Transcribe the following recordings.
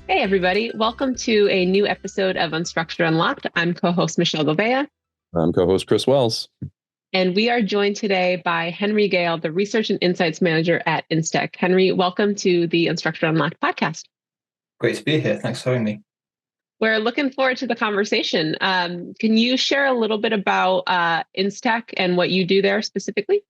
Hey, everybody. Welcome to a new episode of Unstructured Unlocked. I'm co-host Michelle Gouveia, I'm co-host Chris Wells. and we are joined today by Henry Gale, the Research and Insights Manager at InsTech. Henry, welcome to the Unstructured Unlocked podcast. Great to be here. Thanks for having me. We're looking forward to the conversation. Can you share a little bit about InsTech and what you do there specifically?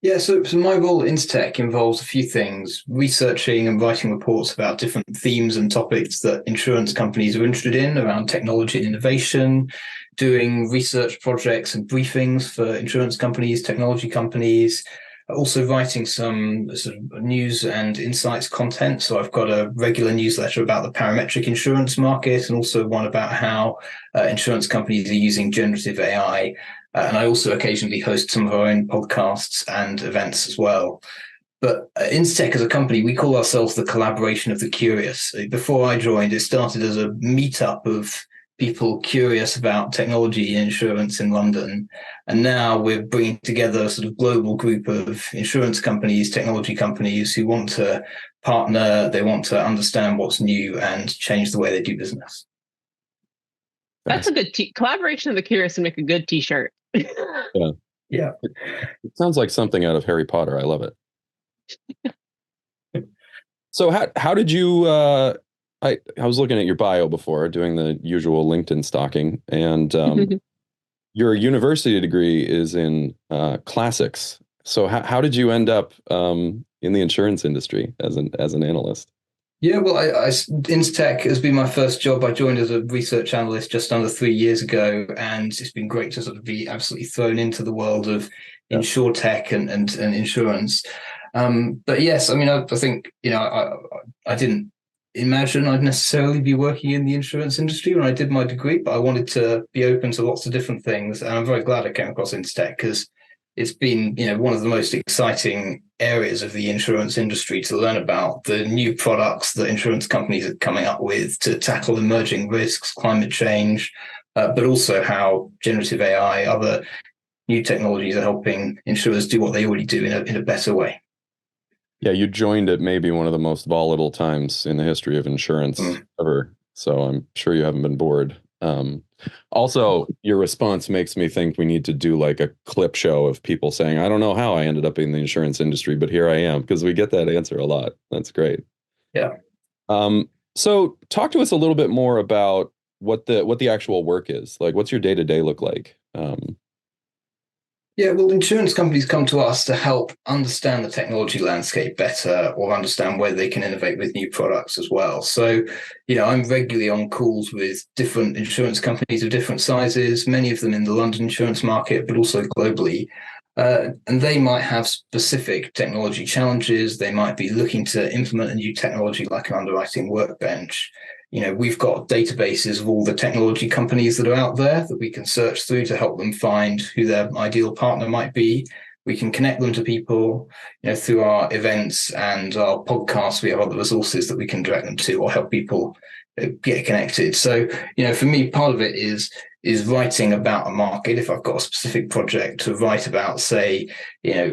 Yeah, so my role at InsTech involves a few things: researching and writing reports about different themes and topics that insurance companies are interested in around technology and innovation, doing research projects and briefings for insurance companies, technology companies, also writing some sort of news and insights content. So I've got a regular newsletter about the parametric insurance market and also one about how insurance companies are using generative AI. And I also occasionally host some of our own podcasts and events as well. But InsTech as a company, we call ourselves the collaboration of the curious. Before I joined, it started as a meetup of people curious about technology and insurance in London. And now we're bringing together a sort of global group of insurance companies, technology companies who want to partner, they want to understand what's new and change the way they do business. That's a good collaboration of the curious to make a good t-shirt. Yeah. Yeah. It sounds like something out of Harry Potter. I love it. So how did you I was looking at your bio before doing the usual LinkedIn stalking, and your university degree is in classics. So how did you end up in the insurance industry as an analyst? Yeah, well, InsTech has been my first job. I joined as a research analyst just under 3 years ago, and it's been great to sort of be absolutely thrown into the world of Insurtech and insurance. But yes, I mean, I think, I didn't imagine I'd necessarily be working in the insurance industry when I did my degree, but I wanted to be open to lots of different things. And I'm very glad I came across InsTech because it's been, one of the most exciting areas of the insurance industry to learn about the new products that insurance companies are coming up with to tackle emerging risks, climate change, but also how generative AI, other new technologies are helping insurers do what they already do in a better way. Yeah, you joined at maybe one of the most volatile times in the history of insurance ever. So I'm sure you haven't been bored. Also, your response makes me think we need to do like a clip show of people saying, I don't know how I ended up in the insurance industry, but here I am, because we get that answer a lot. That's great. Yeah. So talk to us a little bit more about what the actual work is. Like, what's your day-to-day look like? Yeah, well, insurance companies come to us to help understand the technology landscape better or understand where they can innovate with new products as well. So, I'm regularly on calls with different insurance companies of different sizes, many of them in the London insurance market, but also globally. And they might have specific technology challenges. They might be looking to implement a new technology like an underwriting workbench. We've got databases of all the technology companies that are out there that we can search through to help them find who their ideal partner might be. We can connect them to people, through our events and our podcasts. We have other resources that we can direct them to or help people get connected. So, for me, part of it is writing about a market. If I've got a specific project to write about, say,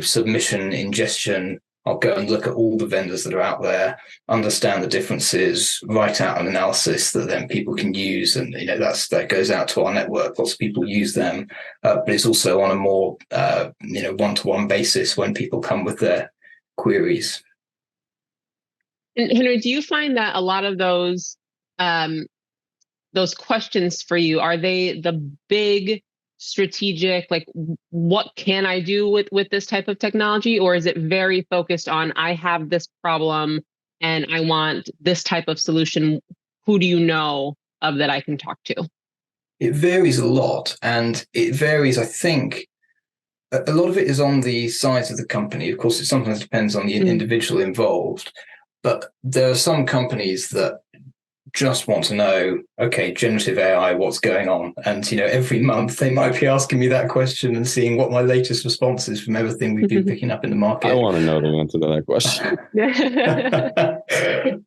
submission ingestion, I'll go and look at all the vendors that are out there, understand the differences, write out an analysis that then people can use. And, that goes out to our network. Lots of people use them, but it's also on a more, one-to-one basis when people come with their queries. And Henry, do you find that a lot of those questions for you, are they the big strategic, like, what can I do with this type of technology? Or is it very focused on, I have this problem and I want this type of solution? Who do you know of that I can talk to? It varies a lot. And it varies, I think, a lot of it is on the size of the company. Of course, it sometimes depends on the individual involved. But there are some companies that just want to know, okay, generative AI, what's going on? And, every month they might be asking me that question and seeing what my latest response is from everything we've been picking up in the market. I want to know the answer to that question.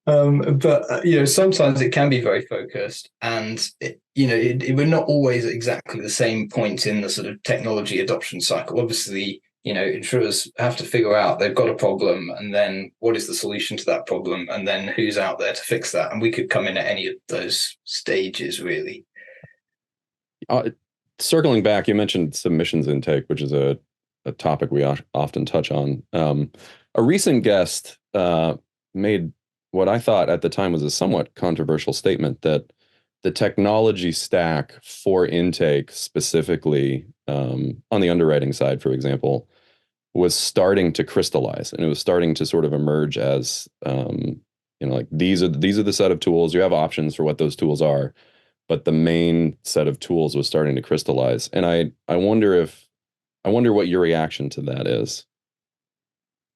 But sometimes it can be very focused, and we're not always at exactly the same point in the sort of technology adoption cycle. Obviously, insurers have to figure out they've got a problem, and then what is the solution to that problem, and then who's out there to fix that. And we could come in at any of those stages, really. Circling back, you mentioned submissions intake, which is a topic we often touch on. A recent guest made what I thought at the time was a somewhat controversial statement that the technology stack for intake, specifically on the underwriting side, for example, was starting to crystallize, and it was starting to sort of emerge as like these are the set of tools. You have options for what those tools are, but the main set of tools was starting to crystallize. And I wonder what your reaction to that is.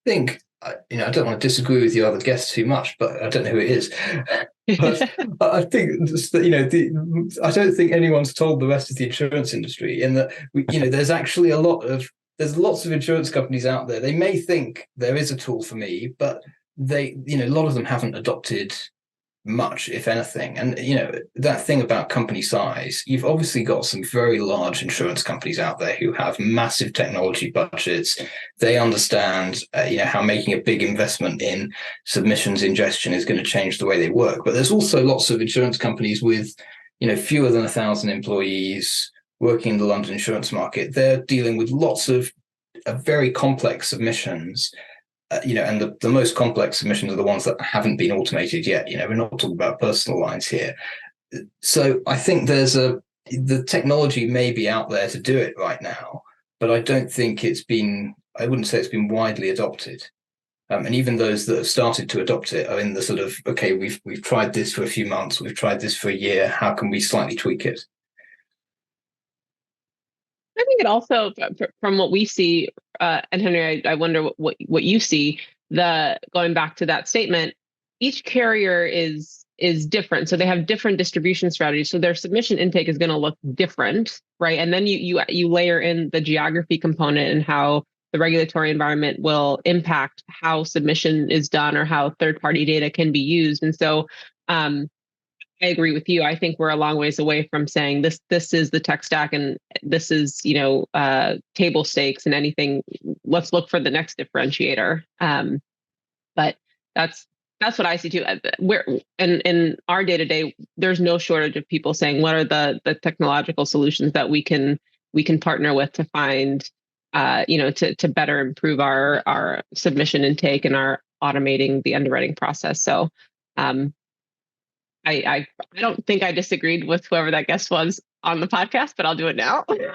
I think, I don't want to disagree with your other guests too much, but I don't know who it is. But I think, I don't think anyone's told the rest of the insurance industry in that, there's actually there's lots of insurance companies out there. They may think there is a tool for me, but a lot of them haven't adopted much, if anything. And that thing about company size, you've obviously got some very large insurance companies out there who have massive technology budgets. They understand how making a big investment in submissions ingestion is going to change the way they work. But there's also lots of insurance companies with fewer than 1,000 employees working in the London insurance market. They're dealing with lots of very complex submissions. And the most complex submissions are the ones that haven't been automated yet. We're not talking about personal lines here. So I think the technology may be out there to do it right now, but I don't think I wouldn't say it's been widely adopted. And even those that have started to adopt it are in the sort of, okay, we've tried this for a few months, we've tried this for a year, how can we slightly tweak it? I think it also, from what we see, and Henry, I wonder what you see. Going back to that statement, each carrier is different, so they have different distribution strategies. So their submission intake is going to look different, right? And then you layer in the geography component and how the regulatory environment will impact how submission is done or how third-party data can be used. And so, I agree with you. I think we're a long ways away from saying this is the tech stack and this is, table stakes and anything. Let's look for the next differentiator. But that's what I see too. We're in our day-to-day, there's no shortage of people saying, what are the technological solutions that we can partner with to find, to better improve our submission intake and our automating the underwriting process. So, I don't think I disagreed with whoever that guest was on the podcast, but I'll do it now. Yeah.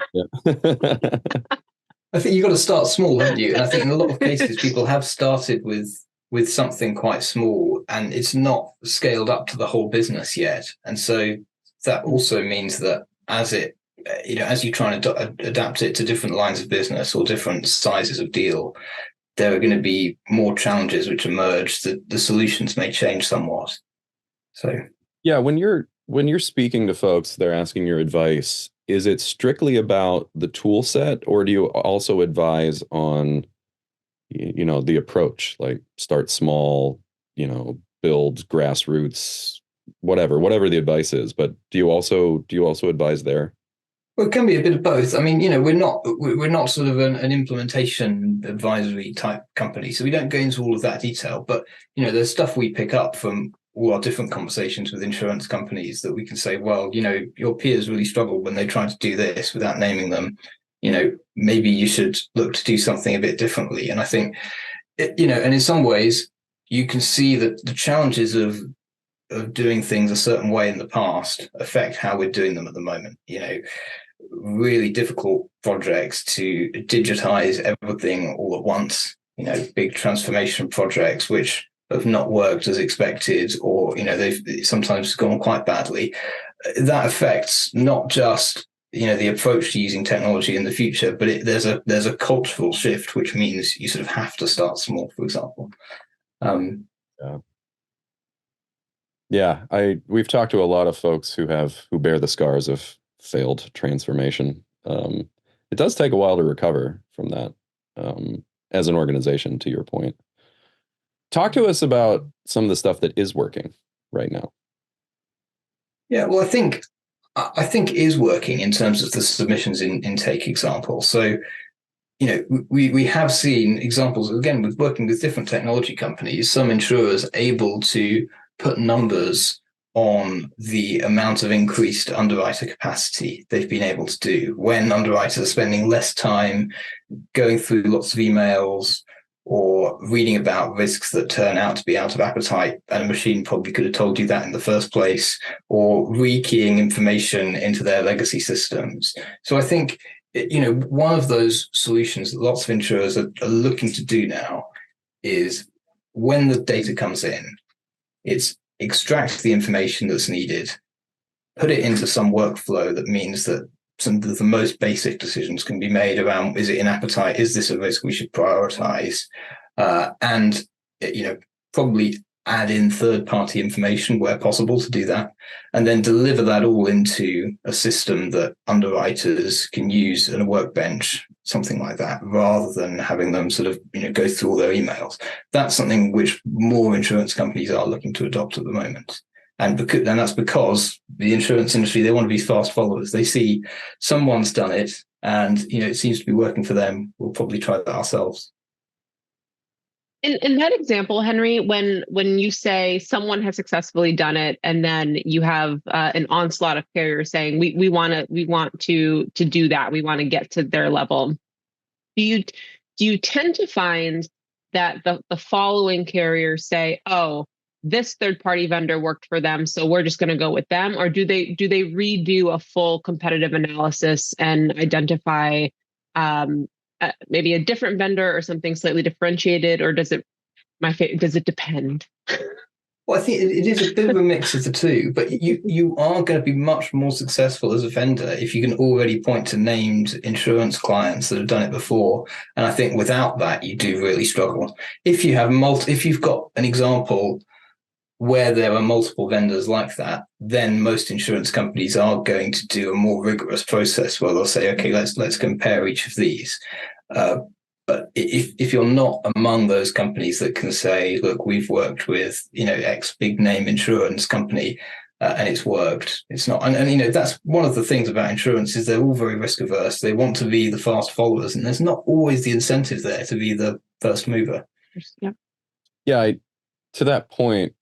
I think you've got to start small, haven't you? And I think in a lot of cases, people have started with something quite small, and it's not scaled up to the whole business yet. And so that also means that as you try and adapt it to different lines of business or different sizes of deal, there are going to be more challenges which emerge. The solutions may change somewhat. So yeah, when you're speaking to folks, they're asking your advice. Is it strictly about the tool set, or do you also advise on, the approach, like start small, build grassroots, whatever the advice is? But do you also advise there? Well, it can be a bit of both. I mean, we're not sort of an implementation advisory type company, so we don't go into all of that detail. But there's stuff we pick up from all our different conversations with insurance companies that we can say, well, your peers really struggle when they try to do this without naming them. Maybe you should look to do something a bit differently. And I think, and in some ways, you can see that the challenges of doing things a certain way in the past affect how we're doing them at the moment. Really difficult projects to digitize everything all at once. Big transformation projects which have not worked as expected, or they've sometimes gone quite badly. That affects not just the approach to using technology in the future, but there's a cultural shift, which means you sort of have to start small, for example. We've talked to a lot of folks who bear the scars of failed transformation. It does take a while to recover from that as an organization, to your point. Talk to us about some of the stuff that is working right now. Yeah, well, I think is working in terms of the submissions intake example. So, we have seen examples, again, with working with different technology companies, some insurers able to put numbers on the amount of increased underwriter capacity they've been able to do when underwriters are spending less time going through lots of emails or reading about risks that turn out to be out of appetite, and a machine probably could have told you that in the first place, or rekeying information into their legacy systems. So I think, one of those solutions that lots of insurers are looking to do now is, when the data comes in, it's extract the information that's needed, put it into some workflow that means that some of the most basic decisions can be made around, is it in appetite? Is this a risk we should prioritize? And, probably add in third-party information where possible to do that, and then deliver that all into a system that underwriters can use in a workbench, something like that, rather than having them sort of, go through all their emails. That's something which more insurance companies are looking to adopt at the moment. And that's because the insurance industry, they want to be fast followers. They see someone's done it and, it seems to be working for them. We'll probably try that ourselves. In that example, Henry, when you say someone has successfully done it, and then you have an onslaught of carriers saying we want to do that, we want to get to their level, do you tend to find that the following carriers say, oh, this third-party vendor worked for them, so we're just going to go with them? Or do they redo a full competitive analysis and identify maybe a different vendor or something slightly differentiated? Or does it depend? Well, I think it is a bit of a mix of the two, but you are going to be much more successful as a vendor if you can already point to named insurance clients that have done it before. And I think without that, you do really struggle. If you've got an example where there are multiple vendors like that, then most insurance companies are going to do a more rigorous process where they'll say, okay, let's compare each of these. But if you're not among those companies that can say, look, we've worked with, X big name insurance company and it's worked, it's not. And that's one of the things about insurance, is they're all very risk averse. They want to be the fast followers, and there's not always the incentive there to be the first mover. Yeah. To that point,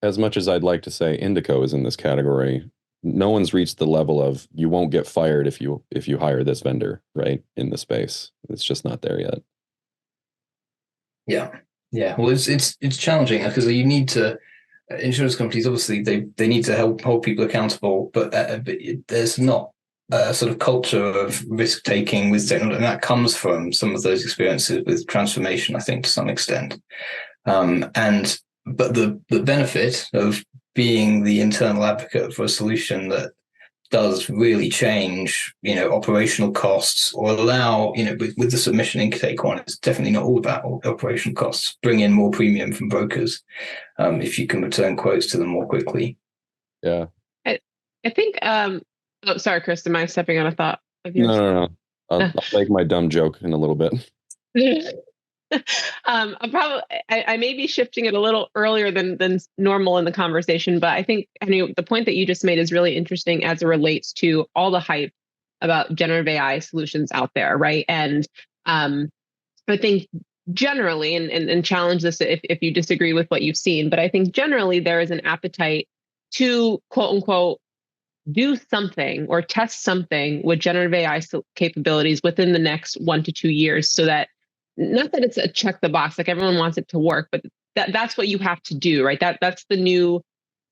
as much as I'd like to say Indico is in this category, no one's reached the level of, you won't get fired if you hire this vendor, right, in the space. It's just not there yet. Yeah. Well, it's challenging because you need to. Insurance companies, obviously, they need to help hold people accountable, but there's not a sort of culture of risk taking with technology, and that comes from some of those experiences with transformation, I think, to some extent. But the benefit of being the internal advocate for a solution that does really change, operational costs, or allow, with the submission intake one, it's definitely not all about operational costs. Bring in more premium from brokers if you can return quotes to them more quickly. Yeah. I think, oh, sorry, Chris, am I stepping on a thought of yours? No. I'll make my dumb joke in a little bit. I may be shifting it a little earlier than normal in the conversation, but I think, the point that you just made is really interesting as it relates to all the hype about generative AI solutions out there, right? And I think generally, and challenge this if you disagree with what you've seen, but I think generally there is an appetite to, quote unquote, do something or test something with generative AI capabilities within the next 1 to 2 years, so that, not that it's a check the box, like everyone wants it to work, but that's what you have to do, right? That's the new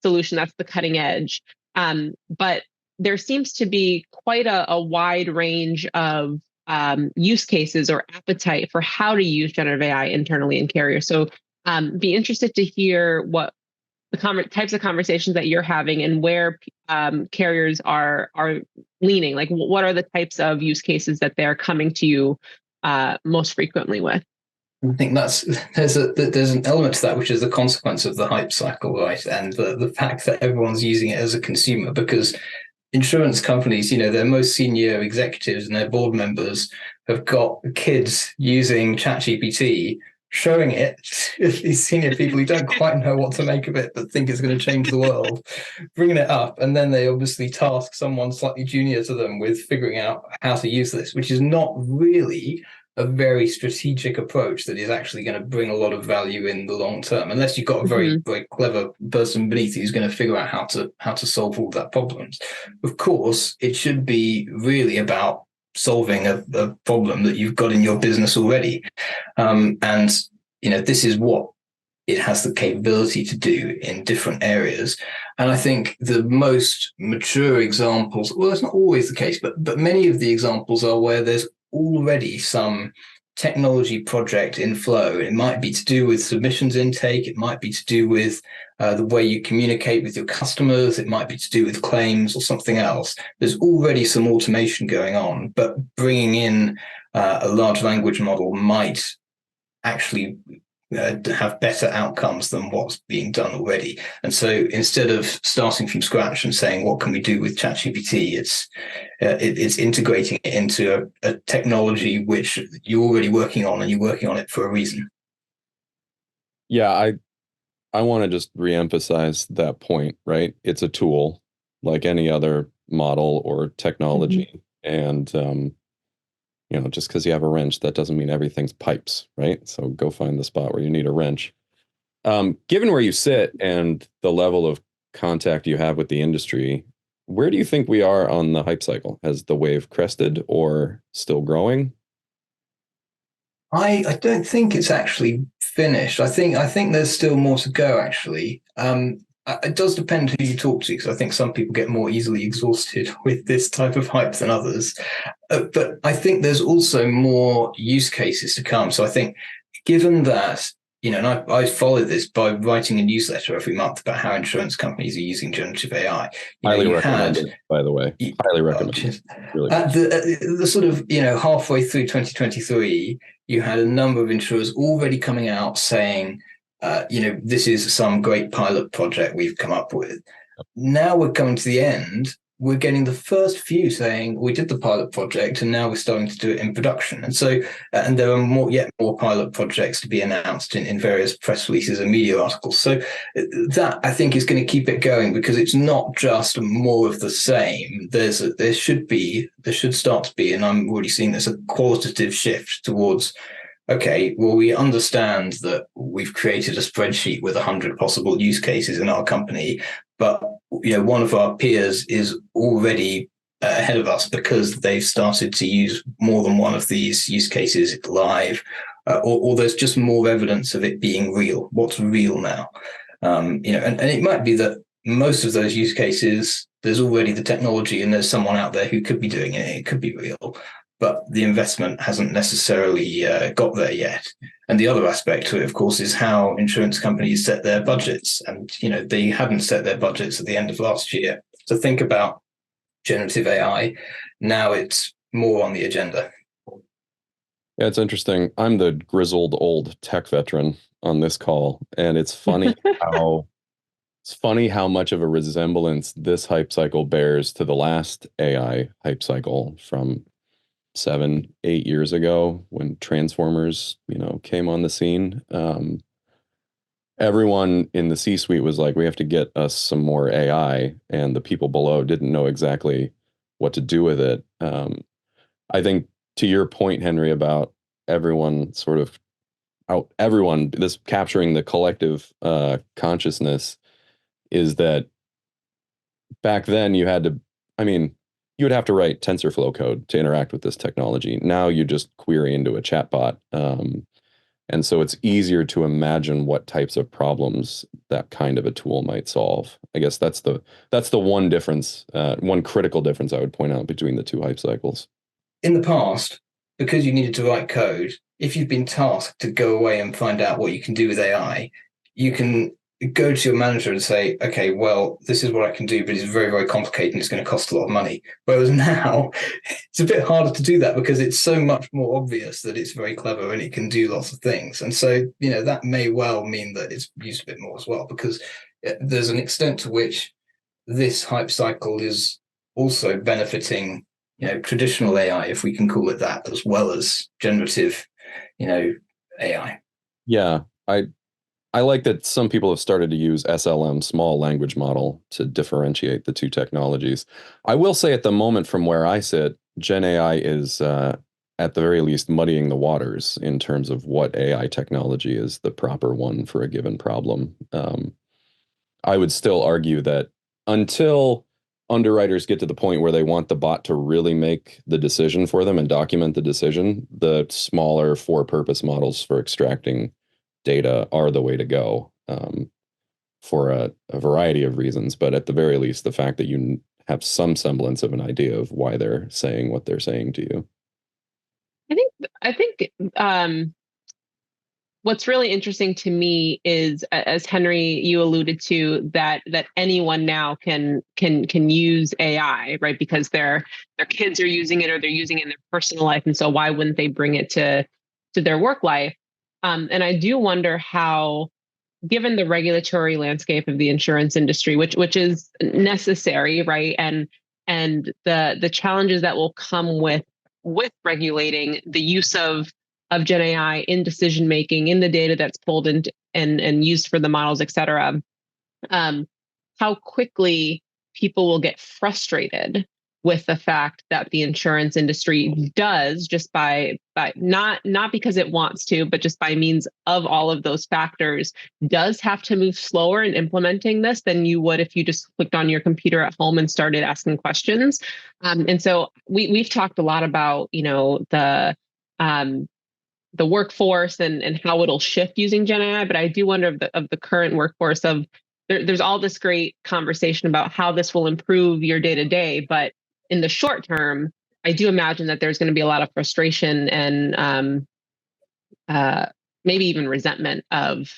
solution, that's the cutting edge. But there seems to be quite a wide range of use cases or appetite for how to use generative AI internally in carriers. So be interested to hear what the types of conversations that you're having, and where carriers are leaning. Like, what are the types of use cases that they're coming to you most frequently with? I think there's an element to that, which is the consequence of the hype cycle, right? And the fact that everyone's using it as a consumer, because insurance companies, their most senior executives and their board members have got kids using ChatGPT, showing it to these senior people who don't quite know what to make of it, but think it's going to change the world, bringing it up. And then they obviously task someone slightly junior to them with figuring out how to use this, which is not really a very strategic approach that is actually going to bring a lot of value in the long term, unless you've got a very, very clever person beneath you who's going to figure out how to solve all that problems. Of course, it should be really about solving a problem that you've got in your business already. And, this is what it has the capability to do in different areas. And I think the most mature examples, well, that's not always the case, but many of the examples are where there's already some technology project in flow. It might be to do with submissions intake. It might be to do with the way you communicate with your customers. It might be to do with claims or something else. There's already some automation going on, but bringing in a large language model might actually have better outcomes than what's being done already. And so instead of starting from scratch and saying, what can we do with ChatGPT, it's integrating it into a technology which you're already working on, and you're working on it for a reason. Yeah, I want to just reemphasize that point, right? It's a tool like any other model or technology. And just because you have a wrench, that doesn't mean everything's pipes, right? So go find the spot where you need a wrench. Given where you sit and the level of contact you have with the industry, where do you think we are on the hype cycle? Has the wave crested or still growing? I don't think it's actually finished. I think there's still more to go, actually. It does depend who you talk to, because I think some people get more easily exhausted with this type of hype than others. But I think there's also more use cases to come. So I think, given that, and I follow this by writing a newsletter every month about how insurance companies are using generative AI. Highly recommended, by the way. Highly recommended. Really at the sort of, halfway through 2023, you had a number of insurers already coming out saying, this is some great pilot project we've come up with. Now we're coming to the end. We're getting the first few saying we did the pilot project and now we're starting to do it in production. And so, and there are yet more pilot projects to be announced in various press releases and media articles. So that, I think, is going to keep it going, because it's not just more of the same. There should start to be, and I'm already seeing this, a qualitative shift towards, okay, well, we understand that we've created a spreadsheet with 100 possible use cases in our company, but one of our peers is already ahead of us because they've started to use more than one of these use cases live, or there's just more evidence of it being real. What's real now? And it might be that most of those use cases, there's already the technology and there's someone out there who could be doing it. It could be real, but the investment hasn't necessarily got there yet. And the other aspect to it, of course, is how insurance companies set their budgets. And, they hadn't set their budgets at the end of last year. So think about generative AI. Now it's more on the agenda. Yeah, it's interesting. I'm the grizzled old tech veteran on this call. And it's funny how much of a resemblance this hype cycle bears to the last AI hype cycle from 7-8 years ago, when Transformers, came on the scene. Everyone in the C-suite was like, we have to get us some more AI, and the people below didn't know exactly what to do with it. I think, to your point, Henry, about everyone this capturing the collective consciousness, is that back then you would have to write TensorFlow code to interact with this technology. Now you just query into a chatbot. And so it's easier to imagine what types of problems that kind of a tool might solve. I guess that's the one difference, one critical difference I would point out between the two hype cycles. In the past, because you needed to write code, if you've been tasked to go away and find out what you can do with AI, you can go to your manager and say, okay, well, this is what I can do, but it's very, very complicated and it's going to cost a lot of money. Whereas now it's a bit harder to do that because it's so much more obvious that it's very clever and it can do lots of things. And so, that may well mean that it's used a bit more as well, because there's an extent to which this hype cycle is also benefiting, traditional AI, if we can call it that, as well as generative, AI. Yeah, I like that some people have started to use SLM, small language model, to differentiate the two technologies. I will say, at the moment, from where I sit, Gen AI is at the very least muddying the waters in terms of what AI technology is the proper one for a given problem. I would still argue that until underwriters get to the point where they want the bot to really make the decision for them and document the decision, the smaller for-purpose models for extracting data are the way to go, for a variety of reasons. But at the very least, the fact that you have some semblance of an idea of why they're saying what they're saying to you. I think what's really interesting to me is, as Henry, you alluded to, that anyone now can use AI, right? Because their kids are using it, or they're using it in their personal life, and so why wouldn't they bring it to their work life? And I do wonder how, given the regulatory landscape of the insurance industry, which is necessary, right, and the challenges that will come with regulating the use of Gen AI in decision making, in the data that's pulled in and used for the models, et cetera, how quickly people will get frustrated with the fact that the insurance industry does, just by not because it wants to, but just by means of all of those factors, does have to move slower in implementing this than you would if you just clicked on your computer at home and started asking questions. And so we've talked a lot about, the workforce and how it'll shift using Gen AI, but I do wonder of the current workforce of there's all this great conversation about how this will improve your day to day, but in the short term, I do imagine that there's going to be a lot of frustration and maybe even resentment of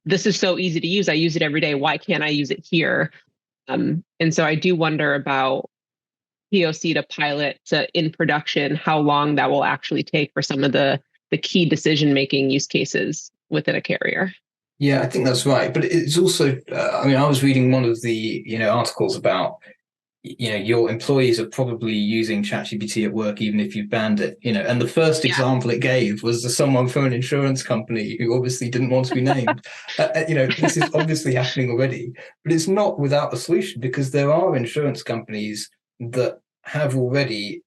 this is so easy to use. I use it every day. Why can't I use it here? And so I do wonder about POC to pilot to in production, how long that will actually take for some of the key decision-making use cases within a carrier. Yeah, I think that's right. But it's also, I was reading one of the, articles about, your employees are probably using ChatGPT at work, even if you've banned it, and the first example it gave was someone from an insurance company who obviously didn't want to be named. This is obviously happening already, but it's not without a solution, because there are insurance companies that have already,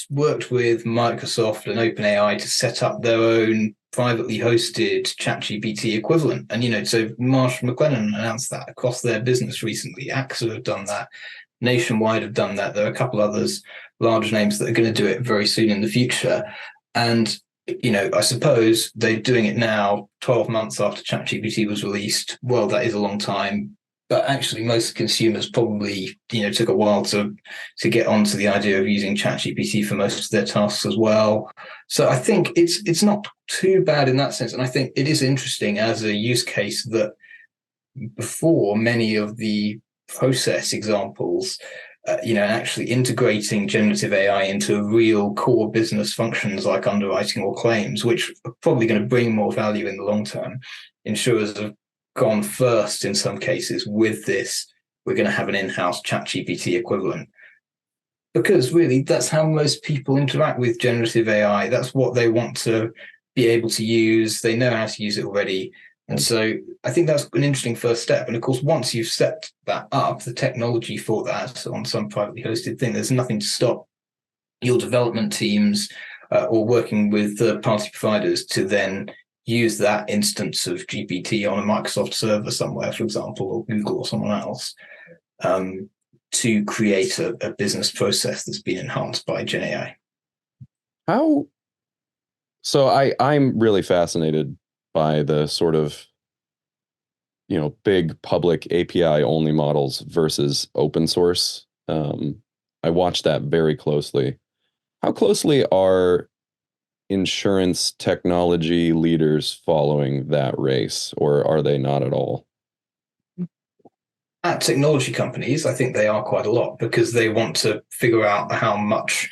worked with Microsoft and OpenAI to set up their own privately hosted ChatGPT equivalent. And, so Marsh McLennan announced that across their business recently. AXA have done that. Nationwide have done that. There are a couple others, large names, that are going to do it very soon in the future. And, I suppose they're doing it now, 12 months after ChatGPT was released. Well, that is a long time. But actually, most consumers probably, took a while to get onto the idea of using ChatGPT for most of their tasks as well. So I think it's not too bad in that sense. And I think it is interesting as a use case that before many of the process examples, actually integrating generative AI into real core business functions like underwriting or claims, which are probably going to bring more value in the long term. Insurers have gone first in some cases with this. We're going to have an in-house ChatGPT equivalent, because really that's how most people interact with generative AI. That's what they want to be able to use. They know how to use it already. And so I think that's an interesting first step. And of course, once you've set that up, the technology for that on some privately hosted thing, there's nothing to stop your development teams or working with third-party providers to then use that instance of GPT on a Microsoft server somewhere, for example, or Google or someone else, to create a business process that's been enhanced by Gen AI. So I'm really fascinated by the sort of, big public API only models versus open source. I watch that very closely. How closely are insurance technology leaders following that race, or are they not at all? At technology companies, I think they are quite a lot, because they want to figure out how much,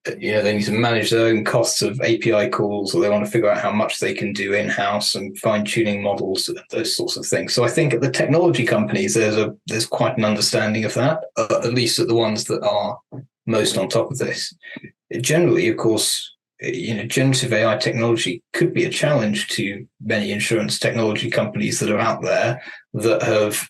they need to manage their own costs of API calls, or they want to figure out how much they can do in-house and fine-tuning models, those sorts of things. So I think at the technology companies, there's quite an understanding of that, at least at the ones that are most on top of this. Generally, of course, generative AI technology could be a challenge to many insurance technology companies that are out there that have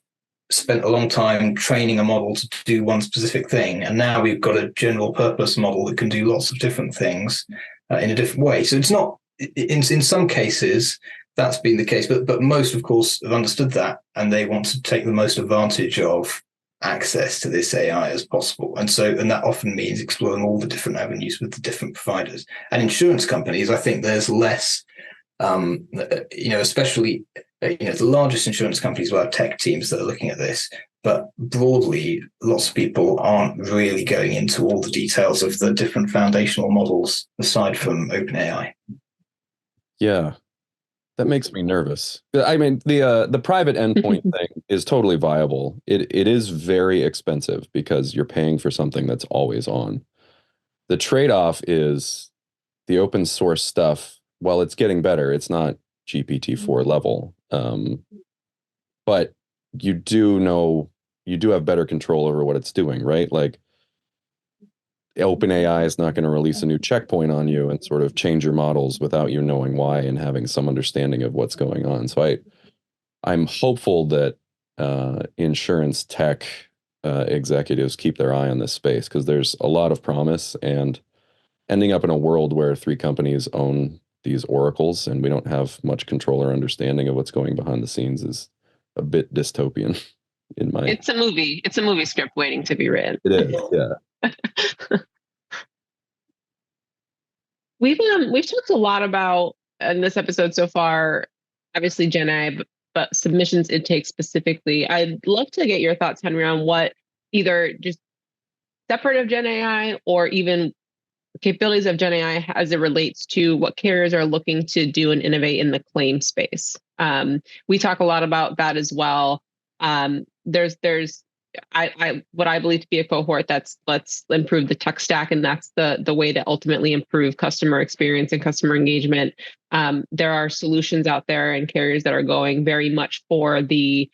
spent a long time training a model to do one specific thing, and now we've got a general purpose model that can do lots of different things in a different way. So it's not, in some cases that's been the case, but most, of course, have understood that, and they want to take the most advantage of access to this AI as possible. And that often means exploring all the different avenues with the different providers. And insurance companies, I think there's less, especially, the largest insurance companies will have tech teams that are looking at this. But broadly, lots of people aren't really going into all the details of the different foundational models aside from OpenAI. Yeah. That makes me nervous. I mean, the private endpoint thing is totally viable. It is very expensive because you're paying for something that's always on. The trade-off is the open source stuff. While it's getting better, it's not GPT-4 level. But you do have better control over what it's doing, right? Like, OpenAI is not going to release a new checkpoint on you and sort of change your models without you knowing why and having some understanding of what's going on. So I'm hopeful that insurance tech executives keep their eye on this space, because there's a lot of promise, and ending up in a world where 3 companies own these oracles and we don't have much control or understanding of what's going behind the scenes is a bit dystopian in my... It's a movie script waiting to be written. It is, yeah. We've talked a lot about in this episode so far, obviously Gen AI, but submissions intake specifically. I'd love to get your thoughts, Henry, on what either just separate of Gen AI or even capabilities of Gen AI as it relates to what carriers are looking to do and innovate in the claim space. We talk a lot about that as well. There's what I believe to be a cohort that's let's improve the tech stack, and that's the way to ultimately improve customer experience and customer engagement. There are solutions out there and carriers that are going very much for the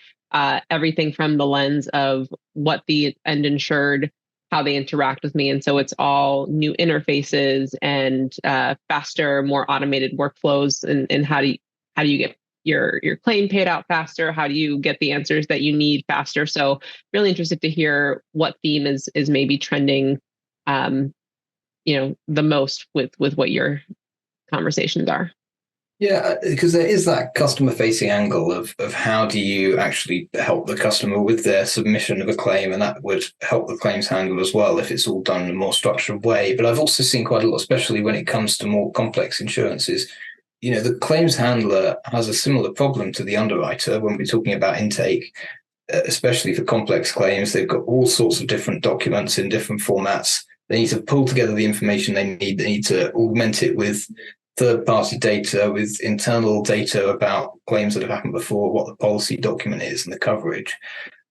everything from the lens of what the end insured, how they interact with me, and so it's all new interfaces and faster, more automated workflows, and how do you get your claim paid out faster? How do you get the answers that you need faster? So really interested to hear what theme is maybe trending, the most with what your conversations are. Yeah, because there is that customer facing angle of how do you actually help the customer with their submission of a claim, and that would help the claims handler as well if it's all done in a more structured way. But I've also seen quite a lot, especially when it comes to more complex insurances, the claims handler has a similar problem to the underwriter when we're talking about intake, especially for complex claims. They've got all sorts of different documents in different formats. They need to pull together the information they need. They need to augment it with third-party data, with internal data about claims that have happened before, what the policy document is and the coverage.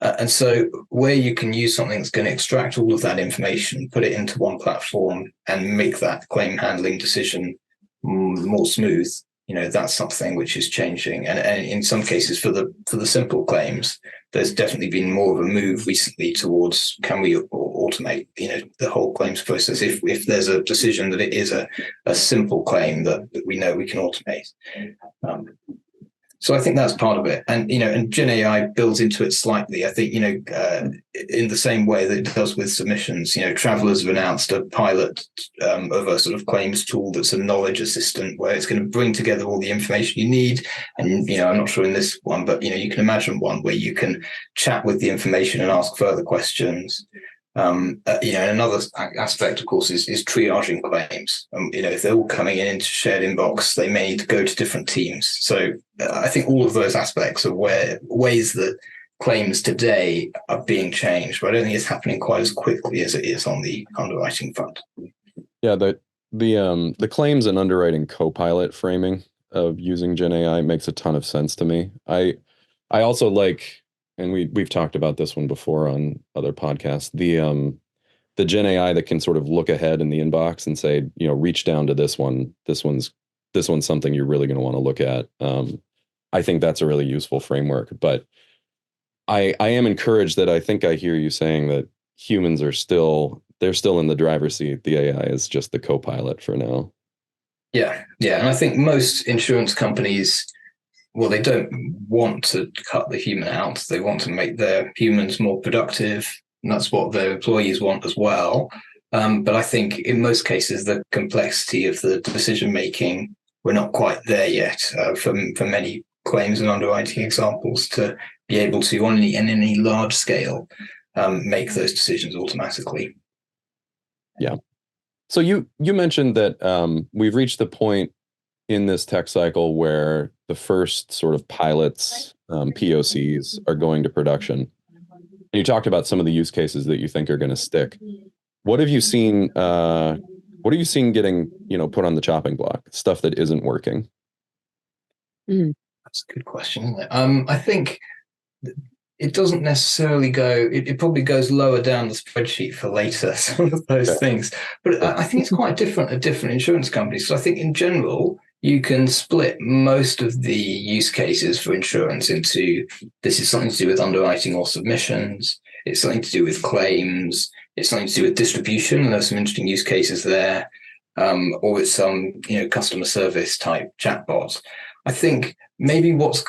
And so where you can use something that's going to extract all of that information, put it into one platform and make that claim handling decision more smooth, that's something which is changing. And in some cases for the simple claims, there's definitely been more of a move recently towards, can we automate the whole claims process if there's a decision that it is a simple claim that we know we can automate. So I think that's part of it. And, and Gen AI builds into it slightly. I think, in the same way that it does with submissions, Travelers have announced a pilot of a sort of claims tool that's a knowledge assistant where it's going to bring together all the information you need. And, I'm not sure in this one, but, you can imagine one where you can chat with the information and ask further questions. And another aspect, of course, is triaging claims. If they're all coming into shared inbox, they may need to go to different teams. So I think all of those aspects are ways that claims today are being changed, but I don't think it's happening quite as quickly as it is on the underwriting front. Yeah, the claims and underwriting co-pilot framing of using Gen AI makes a ton of sense to me. I also like, and we've talked about this one before on other podcasts, the Gen AI that can sort of look ahead in the inbox and say, reach down to this one. This one's something you're really going to want to look at. I think that's a really useful framework. But I am encouraged that I think I hear you saying that humans are still in the driver's seat. The AI is just the co-pilot for now. Yeah. And I think most insurance companies they don't want to cut the human out. They want to make their humans more productive, and that's what their employees want as well. But I think in most cases, the complexity of the decision making, we're not quite there yet for many claims and underwriting examples to be able to, on any large scale, make those decisions automatically. Yeah. So you mentioned that we've reached the point in this tech cycle where the first sort of pilots, POCs, are going to production. And you talked about some of the use cases that you think are going to stick. What have you seen? What have you seen getting, put on the chopping block? Stuff that isn't working. That's a good question, isn't it? I think it doesn't necessarily go. It probably goes lower down the spreadsheet for later. Some of those things, but I think it's quite different at different insurance companies. So I think in general, you can split most of the use cases for insurance into this is something to do with underwriting or submissions. It's something to do with claims. It's something to do with distribution, and there's some interesting use cases there. Or it's some customer service type chatbots. I think maybe what's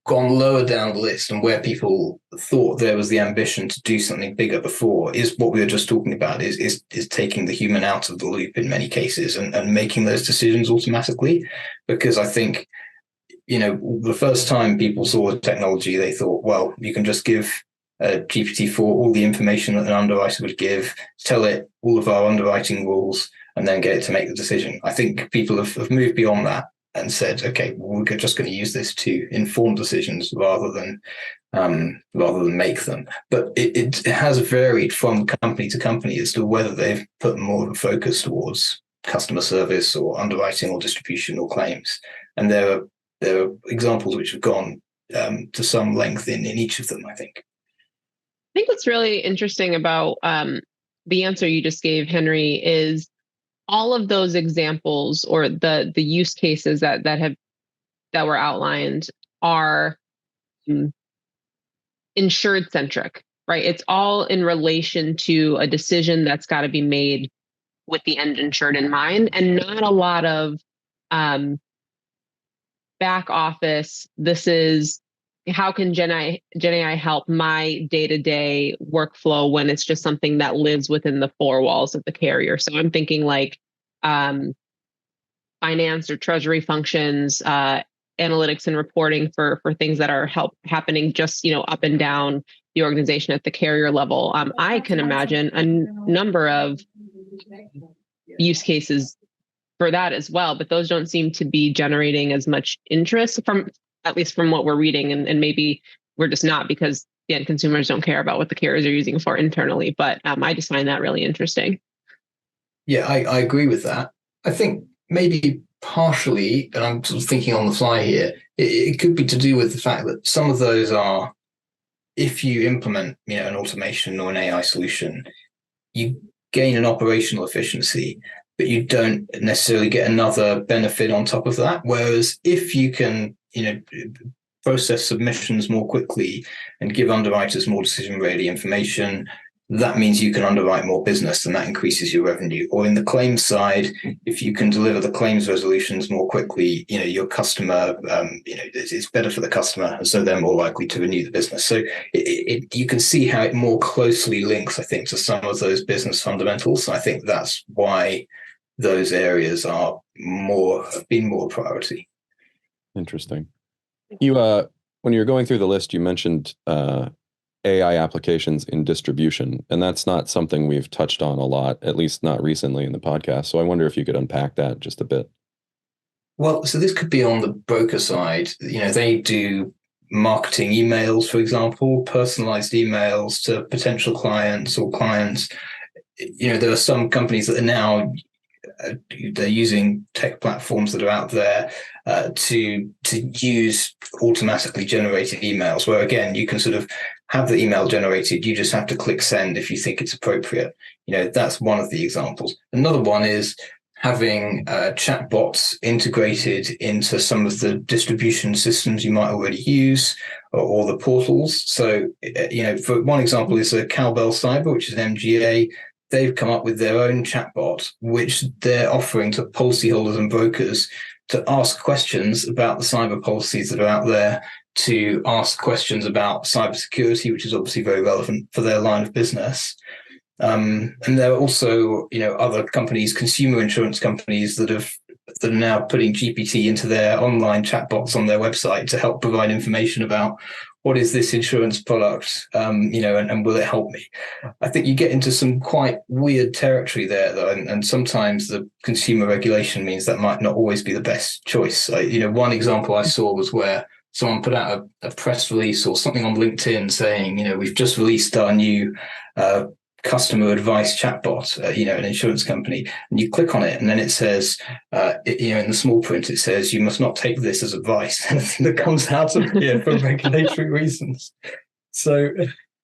gone lower down the list and where people thought there was the ambition to do something bigger before is what we were just talking about, is taking the human out of the loop in many cases and making those decisions automatically. Because I think, the first time people saw technology, they thought, well, you can just give GPT-4 all the information that an underwriter would give, tell it all of our underwriting rules, and then get it to make the decision. I think people have moved beyond that and said, okay, well, we're just going to use this to inform decisions rather than make them. But it has varied from company to company as to whether they've put more of a focus towards customer service or underwriting or distribution or claims. And there are examples which have gone to some length in each of them, I think. I think what's really interesting about the answer you just gave, Henry, is all of those examples or the use cases that were outlined are insured centric, right? It's all in relation to a decision that's got to be made with the end insured in mind, and not a lot of back office. This is how can Gen AI help my day-to-day workflow when it's just something that lives within the four walls of the carrier. So I'm thinking like finance or treasury functions, analytics and reporting for things that are happening just up and down the organization at the carrier level. I can imagine a number of use cases for that as well, but those don't seem to be generating as much interest at least from what we're reading, and maybe we're just not because the end consumers don't care about what the carriers are using for internally. But I just find that really interesting. Yeah, I agree with that. I think maybe partially, and I'm sort of thinking on the fly here, it could be to do with the fact that some of those are, if you implement an automation or an AI solution, you gain an operational efficiency, but you don't necessarily get another benefit on top of that. Whereas if you can process submissions more quickly and give underwriters more decision-ready information, that means you can underwrite more business and that increases your revenue. Or in the claims side, if you can deliver the claims resolutions more quickly, your customer, it's better for the customer, and so they're more likely to renew the business. So you can see how it more closely links, I think, to some of those business fundamentals. I think that's why those areas have been more priority. Interesting. You when you're going through the list, you mentioned AI applications in distribution, and that's not something we've touched on a lot, at least not recently in the podcast. So I wonder if you could unpack that just a bit. Well, so this could be on the broker side. They do marketing emails, for example, personalized emails to potential clients or clients. There are some companies that are now they're using tech platforms that are out there to use automatically generated emails, where again you can sort of have the email generated. You just have to click send if you think it's appropriate. That's one of the examples. Another one is having chatbots integrated into some of the distribution systems you might already use or the portals. So, for one example is Cowbell Cyber, which is an MGA. They've come up with their own chatbot, which they're offering to policyholders and brokers to ask questions about the cyber policies that are out there, to ask questions about cybersecurity, which is obviously very relevant for their line of business. And there are also, other companies, consumer insurance companies that are now putting GPT into their online chatbots on their website to help provide information about what is this insurance product, and will it help me? I think you get into some quite weird territory there, though, and sometimes the consumer regulation means that might not always be the best choice. One example I saw was where someone put out a press release or something on LinkedIn saying, we've just released our new customer advice chatbot, an insurance company, and you click on it, and then it says, in the small print, it says, you must not take this as advice, anything that comes out of here for regulatory reasons. So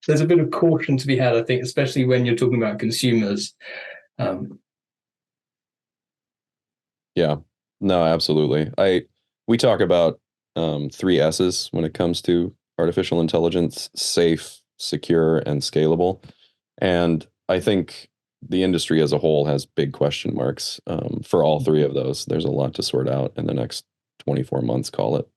there's a bit of caution to be had, I think, especially when you're talking about consumers. Yeah, no, absolutely. We talk about 3 S's when it comes to artificial intelligence: safe, secure, and scalable. And I think the industry as a whole has big question marks for all 3 of those. There's a lot to sort out in the next 24 months, call it.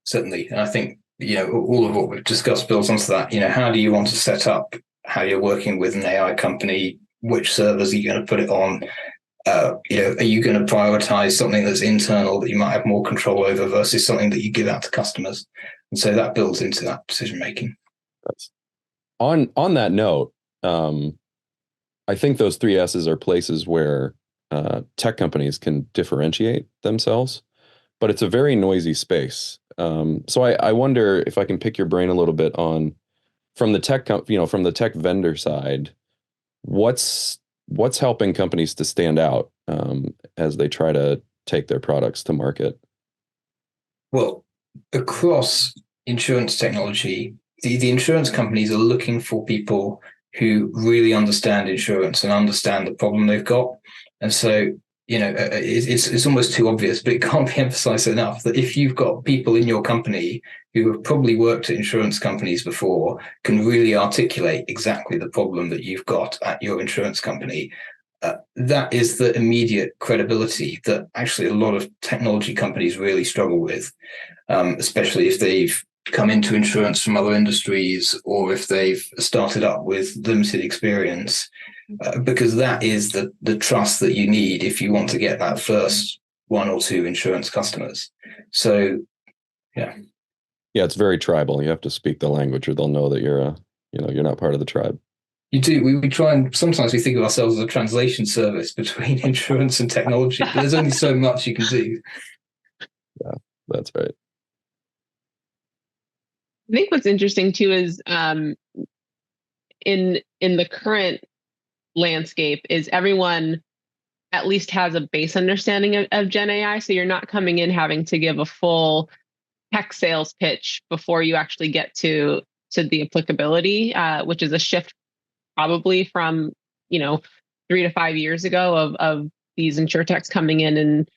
Certainly. And I think, all of what we've discussed builds onto that. How do you want to set up how you're working with an AI company? Which servers are you going to put it on? Are you going to prioritize something that's internal that you might have more control over versus something that you give out to customers? And so that builds into that decision making. On that note, I think those 3 S's are places where tech companies can differentiate themselves, but it's a very noisy space. So I wonder if I can pick your brain a little bit on, from the tech vendor side, what's helping companies to stand out as they try to take their products to market? Well, across insurance technology, the insurance companies are looking for people who really understand insurance and understand the problem they've got. And so, it's almost too obvious, but it can't be emphasized enough that if you've got people in your company who have probably worked at insurance companies before, can really articulate exactly the problem that you've got at your insurance company, that is the immediate credibility that actually a lot of technology companies really struggle with, especially if they've come into insurance from other industries or if they've started up with limited experience, because that is the trust that you need if you want to get that first 1 or 2 insurance customers. So, yeah, it's very tribal. You have to speak the language, or they'll know that you're not part of the tribe. You do. We try, and sometimes we think of ourselves as a translation service between insurance and technology, but there's only so much you can do. Yeah, that's right. I think what's interesting too is in the current landscape is everyone at least has a base understanding of Gen AI. So you're not coming in having to give a full tech sales pitch before you actually get to the applicability, which is a shift probably from 3 to 5 years ago of these insurtechs coming in and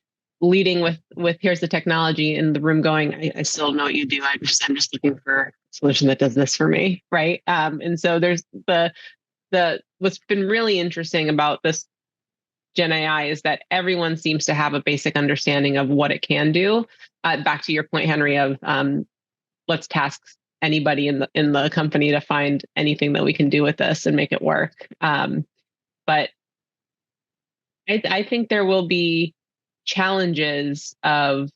leading with here's the technology, in the room going, I still know what you do. I'm just looking for a solution that does this for me, right? And so there's the what's been really interesting about this Gen AI is that everyone seems to have a basic understanding of what it can do. Back to your point, Henry, of let's task anybody in the company to find anything that we can do with this and make it work. But I think there will be challenges of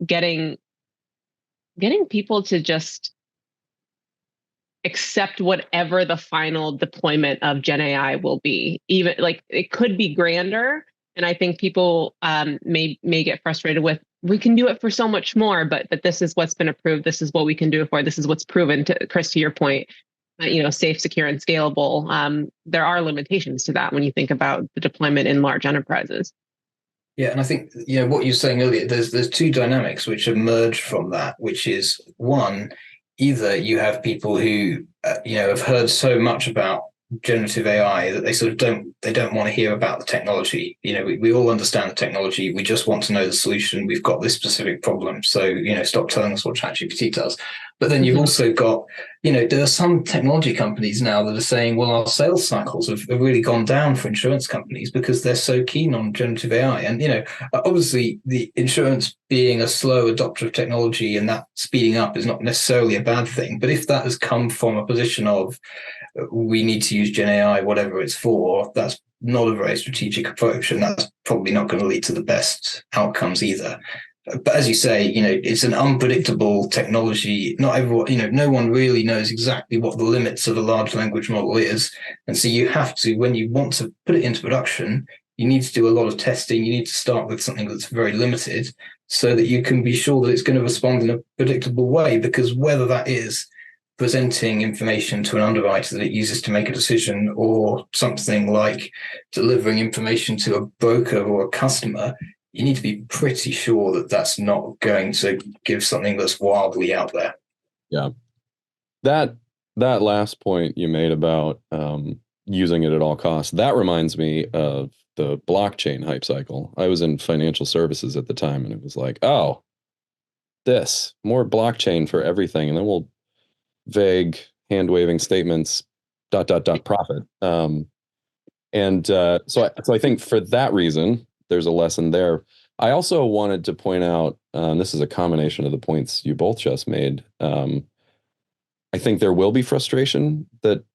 getting people to just accept whatever the final deployment of Gen AI will be. Even like it could be grander, and I think people may get frustrated with, we can do it for so much more, but this is what's been approved. This is what we can do it for. This is what's proven. To Chris, to your point, safe, secure, and scalable. There are limitations to that when you think about the deployment in large enterprises. Yeah, and I think what you were saying earlier. There's 2 dynamics which emerge from that, which is, one, either you have people who have heard so much about generative AI that they sort of don't want to hear about the technology. We all understand the technology. We just want to know the solution. We've got this specific problem. So, stop telling us what ChatGPT does. But then you've also got, there are some technology companies now that are saying, well, our sales cycles have really gone down for insurance companies because they're so keen on generative AI. And, obviously the insurance being a slow adopter of technology and that speeding up is not necessarily a bad thing. But if that has come from a position of we need to use Gen AI, whatever it's for, that's not a very strategic approach. And that's probably not going to lead to the best outcomes either. But as you say, it's an unpredictable technology. Not everyone, no one really knows exactly what the limits of a large language model is. And so you have to, when you want to put it into production, you need to do a lot of testing. You need to start with something that's very limited so that you can be sure that it's going to respond in a predictable way, because whether that is presenting information to an underwriter that it uses to make a decision, or something like delivering information to a broker or a customer, you need to be pretty sure that that's not going to give something that's wildly out there. Yeah. That last point you made about using it at all costs, that reminds me of the blockchain hype cycle. I was in financial services at the time, and it was like, oh, this, more blockchain for everything. And then we'll vague hand-waving statements, ... profit. So I think for that reason, there's a lesson there. I also wanted to point out, this is a combination of the points you both just made. I think there will be frustration that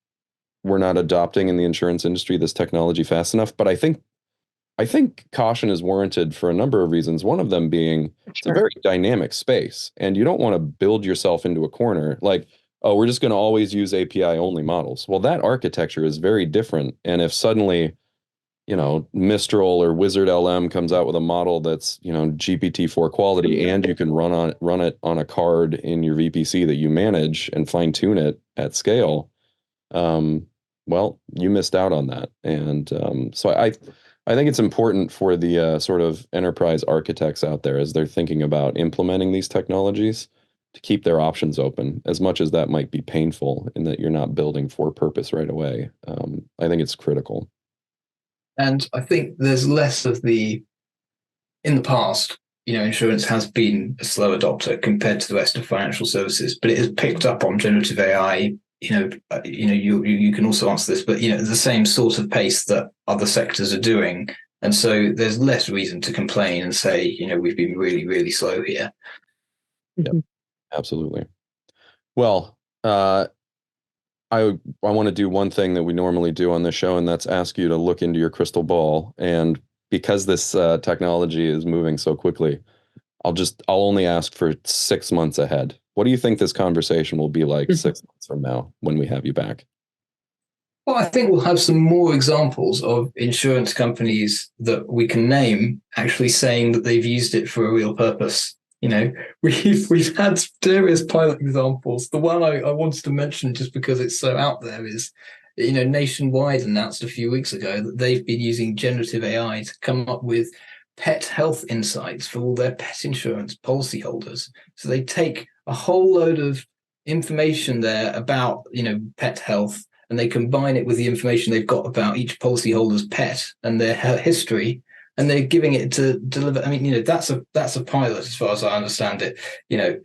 we're not adopting in the insurance industry this technology fast enough, but I think caution is warranted for a number of reasons. One of them being it's a very dynamic space, and you don't want to build yourself into a corner like, oh, we're just going to always use API only models. Well, that architecture is very different. And if suddenly, Mistral or Wizard LM comes out with a model that's, GPT-4 quality, and you can run it on a card in your VPC that you manage and fine tune it at scale, well, you missed out on that. And so I think it's important for the sort of enterprise architects out there, as they're thinking about implementing these technologies, to keep their options open, as much as that might be painful in that you're not building for purpose right away. I think it's critical. And I think there's less of in the past, insurance has been a slow adopter compared to the rest of financial services, but it has picked up on generative AI. You can also answer this, but the same sort of pace that other sectors are doing. And so there's less reason to complain and say, we've been really, really slow here. Yep, absolutely. Well, I want to do one thing that we normally do on this show, and that's ask you to look into your crystal ball. And because this technology is moving so quickly, I'll only ask for 6 months ahead. What do you think this conversation will be like 6 months from now when we have you back? Well, I think we'll have some more examples of insurance companies that we can name actually saying that they've used it for a real purpose. We've had various pilot examples. The one I wanted to mention, just because it's so out there, is Nationwide announced a few weeks ago that they've been using generative AI to come up with pet health insights for all their pet insurance policyholders. So they take a whole load of information there about pet health, and they combine it with the information they've got about each policyholder's pet and their history, and they're giving it to deliver. I mean, that's a pilot as far as I understand it.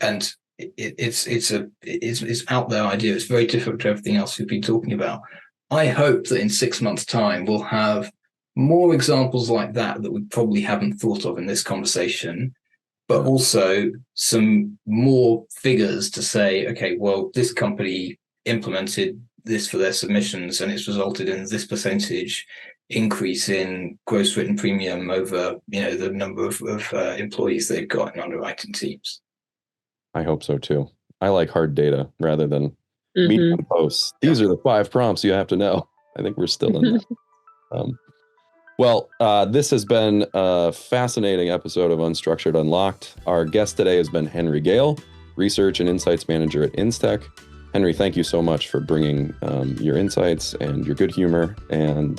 And it's out there idea. It's very different to everything else we've been talking about. I hope that in 6 months' time we'll have more examples like that we probably haven't thought of in this conversation, but also some more figures to say, okay, well, this company implemented this for their submissions, and it's resulted in this percentage increase in gross written premium over the number of employees they've got in underwriting teams. I hope so too. I like hard data rather than medium posts. These are the 5 prompts you have to know. I think we're still in that. Well, this has been a fascinating episode of Unstructured Unlocked. Our guest today has been Henry Gale, Research and Insights Manager at InsTech. Henry, thank you so much for bringing your insights and your good humor and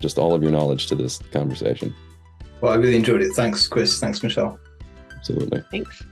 just all of your knowledge to this conversation. Well, I really enjoyed it. Thanks, Chris. Thanks, Michelle. Absolutely. Thanks.